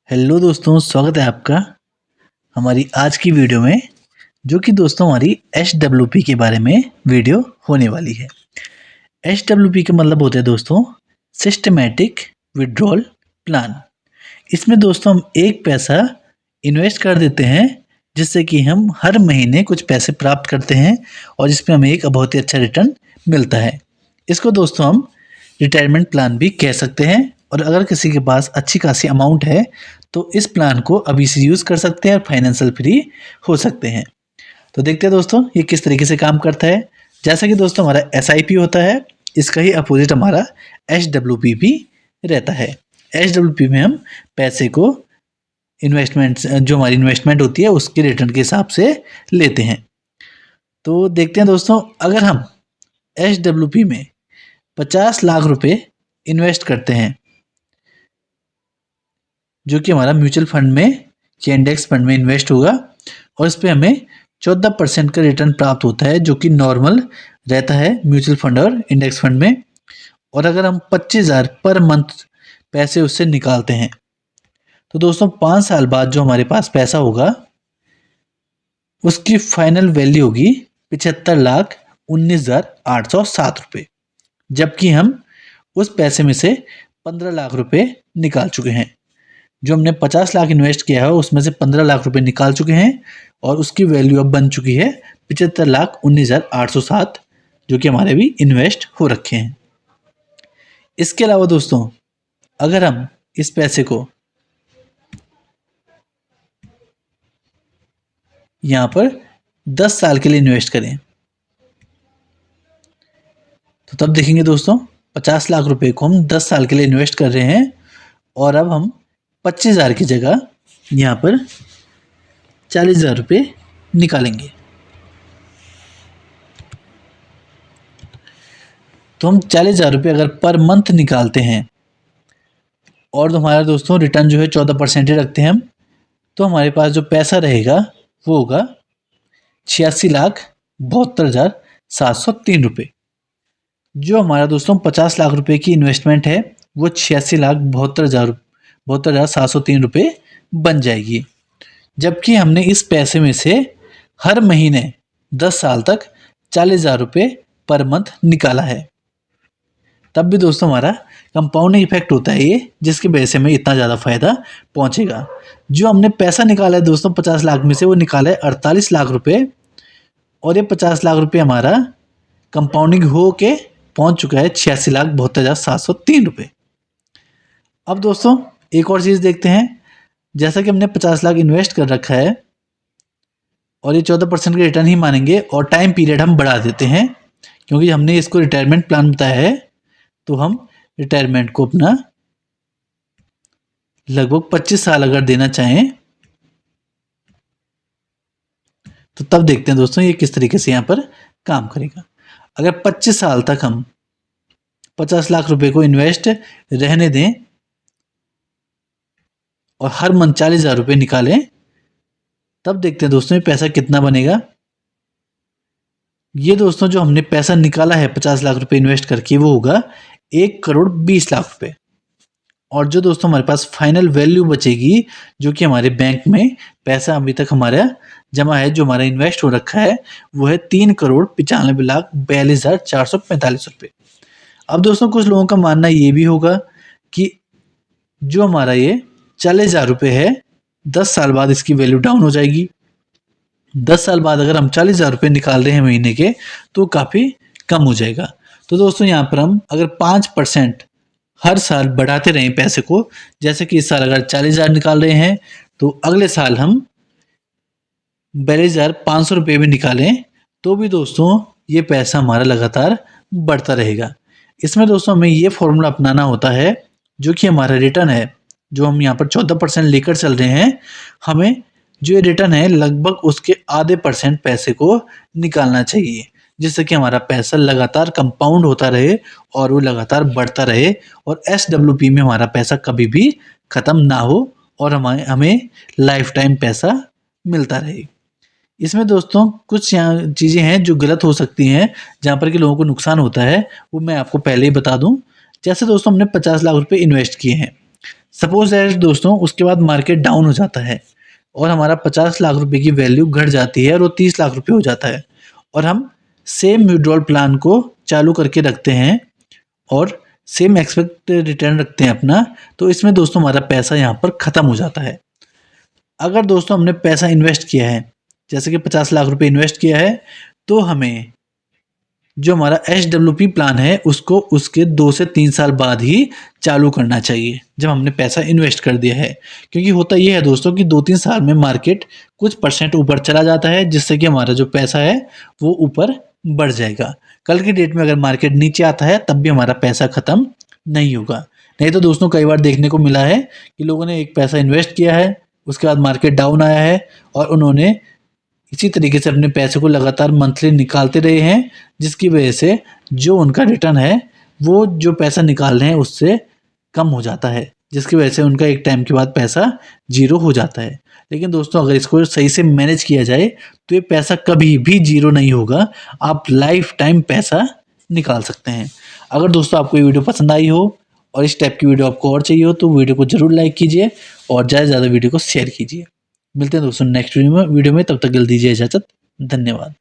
Hello दोस्तों, स्वागत है आपका हमारी आज की वीडियो में। जो कि दोस्तों हमारी एच के बारे में वीडियो होने वाली है। एच का मतलब होता है दोस्तों सिस्टमेटिक विड्रॉल प्लान। इसमें दोस्तों हम एक पैसा इन्वेस्ट कर देते हैं जिससे कि हम हर महीने कुछ पैसे प्राप्त करते हैं और जिसमें हमें एक बहुत ही अच्छा रिटर्न मिलता है। इसको दोस्तों हम रिटायरमेंट प्लान भी कह सकते हैं। और अगर किसी के पास अच्छी खासी अमाउंट है तो इस प्लान को अभी से यूज़ कर सकते हैं और फाइनेंशियल फ्री हो सकते हैं। तो देखते हैं दोस्तों ये किस तरीके से काम करता है। जैसा कि दोस्तों हमारा SIP होता है, इसका ही अपोजिट हमारा HWP भी रहता है। HWP में हम पैसे को इन्वेस्टमेंट जो हमारी इन्वेस्टमेंट होती है उसके रिटर्न के हिसाब से लेते हैं। तो देखते हैं दोस्तों, अगर हम HWP में 50 लाख रुपए इन्वेस्ट करते हैं जो कि हमारा म्यूचुअल फंड में या इंडेक्स फंड में इन्वेस्ट होगा और इस पर हमें 14% का रिटर्न प्राप्त होता है जो कि नॉर्मल रहता है म्यूचुअल फंड और इंडेक्स फंड में। और अगर हम 25,000 पर मंथ पैसे उससे निकालते हैं तो दोस्तों 5 साल बाद जो हमारे पास पैसा होगा उसकी फाइनल वैल्यू होगी 75,19,807 रुपये, जबकि हम उस पैसे में से 15 लाख रुपए निकाल चुके हैं। जो हमने 50 लाख इन्वेस्ट किया है उसमें से 15 लाख रुपए निकाल चुके हैं और उसकी वैल्यू अब बन चुकी है 75,19,807, जो कि हमारे भी इन्वेस्ट हो रखे हैं। इसके अलावा दोस्तों अगर हम इस पैसे को यहाँ पर 10 साल के लिए इन्वेस्ट करें तो तब देखेंगे दोस्तों 50 लाख रुपए को हम 10 साल के लिए इन्वेस्ट कर रहे हैं और अब हम 25,000 की जगह यहाँ पर 40,000 रुपये निकालेंगे। तो हम 40,000 रुपये अगर पर मंथ निकालते हैं और तो हमारा दोस्तों रिटर्न जो है 14% ही रखते हैं हम, तो हमारे पास जो पैसा रहेगा वो होगा 86,72,703 रुपये। जो हमारा दोस्तों 50 लाख रुपए की इन्वेस्टमेंट है वो 86,72,703 रुपये बन जाएगी। जबकि हमने इस पैसे में से हर महीने 10 साल तक 40,000 रुपये पर मंथ निकाला है। तब भी दोस्तों हमारा कंपाउंडिंग इफेक्ट होता है ये, जिसकी वजह से हमें इतना ज़्यादा फायदा पहुंचेगा। जो हमने पैसा निकाला है दोस्तों 50 लाख में से वो निकाला है 48 लाख रुपये और ये 50 लाख रुपये हमारा कंपाउंडिंग हो के पहुंच चुका है 86,72,703 रुपये। अब दोस्तों एक और चीज़ देखते हैं। जैसा कि हमने 50 लाख इन्वेस्ट कर रखा है और ये 14% के रिटर्न ही मानेंगे और टाइम पीरियड हम बढ़ा देते हैं क्योंकि हमने इसको रिटायरमेंट प्लान बताया है, तो हम रिटायरमेंट को अपना लगभग 25 साल अगर देना चाहें तो तब देखते हैं दोस्तों ये किस तरीके से यहाँ पर काम करेगा। अगर 25 साल तक हम 50 लाख रुपए को इन्वेस्ट रहने दें और हर मंथ 40,000 रुपये निकालें, तब देखते हैं दोस्तों ये पैसा कितना बनेगा। ये दोस्तों जो हमने पैसा निकाला है 50 लाख रुपए इन्वेस्ट करके वो होगा 1,20,00,000 रुपये। और जो दोस्तों हमारे पास फाइनल वैल्यू बचेगी जो कि हमारे बैंक में पैसा अभी तक हमारा जमा है, जो हमारा इन्वेस्ट हो रखा है, वो है 3,95,42,445 रुपये। अब दोस्तों कुछ लोगों का मानना ये भी होगा कि जो हमारा ये 40,000 रुपये है 10 साल बाद इसकी वैल्यू डाउन हो जाएगी। 10 साल बाद अगर हम 40,000 रुपये निकाल रहे हैं महीने के तो काफ़ी कम हो जाएगा। तो दोस्तों यहाँ पर हम अगर 5% हर साल बढ़ाते रहें पैसे को, जैसे कि इस साल अगर 40,000 निकाल रहे हैं तो अगले साल हम 42,500 रुपये भी निकालें तो भी दोस्तों ये पैसा हमारा लगातार बढ़ता रहेगा। इसमें दोस्तों हमें ये फॉर्मूला अपनाना होता है जो कि हमारा रिटर्न है, जो हम यहाँ पर 14% लेकर चल रहे हैं, हमें जो ये रिटर्न है लगभग उसके आधे % पैसे को निकालना चाहिए, जिससे कि हमारा पैसा लगातार कंपाउंड होता रहे और वो लगातार बढ़ता रहे और SWP में हमारा पैसा कभी भी ख़त्म ना हो और हमें लाइफ टाइम पैसा मिलता रहे। इसमें दोस्तों कुछ यहाँ चीज़ें हैं जो गलत हो सकती हैं, जहाँ पर कि लोगों को नुकसान होता है, वो मैं आपको पहले ही बता दूं। जैसे दोस्तों हमने 50 लाख रुपए इन्वेस्ट किए हैं सपोज दैट दोस्तों उसके बाद मार्केट डाउन हो जाता है और हमारा 50 लाख रुपए की वैल्यू घट जाती है और वो 30 लाख रुपए हो जाता है और हम सेम विड्रॉल प्लान को चालू करके रखते हैं और सेम एक्सपेक्ट रिटर्न रखते हैं अपना, तो इसमें दोस्तों हमारा पैसा यहाँ पर ख़त्म हो जाता है। अगर दोस्तों हमने पैसा इन्वेस्ट किया है, जैसे कि 50 लाख रुपए इन्वेस्ट किया है, तो हमें जो हमारा एचडब्ल्यूपी प्लान है उसको उसके 2 से 3 साल बाद ही चालू करना चाहिए, जब हमने पैसा इन्वेस्ट कर दिया है। क्योंकि होता ये है दोस्तों कि 2-3 साल में मार्केट कुछ परसेंट ऊपर चला जाता है, जिससे कि हमारा जो पैसा है वो ऊपर बढ़ जाएगा। कल की डेट में अगर मार्केट नीचे आता है तब भी हमारा पैसा ख़त्म नहीं होगा। नहीं तो दोस्तों कई बार देखने को मिला है कि लोगों ने एक पैसा इन्वेस्ट किया है, उसके बाद मार्केट डाउन आया है और उन्होंने इसी तरीके से अपने पैसे को लगातार मंथली निकालते रहे हैं, जिसकी वजह से जो उनका रिटर्न है, वो जो पैसा निकाल रहे हैं उससे कम हो जाता है, जिसकी वजह से उनका एक टाइम के बाद पैसा ज़ीरो हो जाता है। लेकिन दोस्तों अगर इसको सही से मैनेज किया जाए, तो ये पैसा कभी भी ज़ीरो नहीं होगा, आप लाइफ़ टाइम पैसा निकाल सकते हैं। अगर दोस्तों आपको ये वीडियो पसंद आई हो और इस टाइप की वीडियो आपको और चाहिए हो, तो वीडियो को ज़रूर लाइक कीजिए और ज़्यादा से ज़्यादा वीडियो को शेयर कीजिए। मिलते हैं दोस्तों नेक्स्ट वीडियो में, तब तक के लिए दीजिए इजाज़त। धन्यवाद।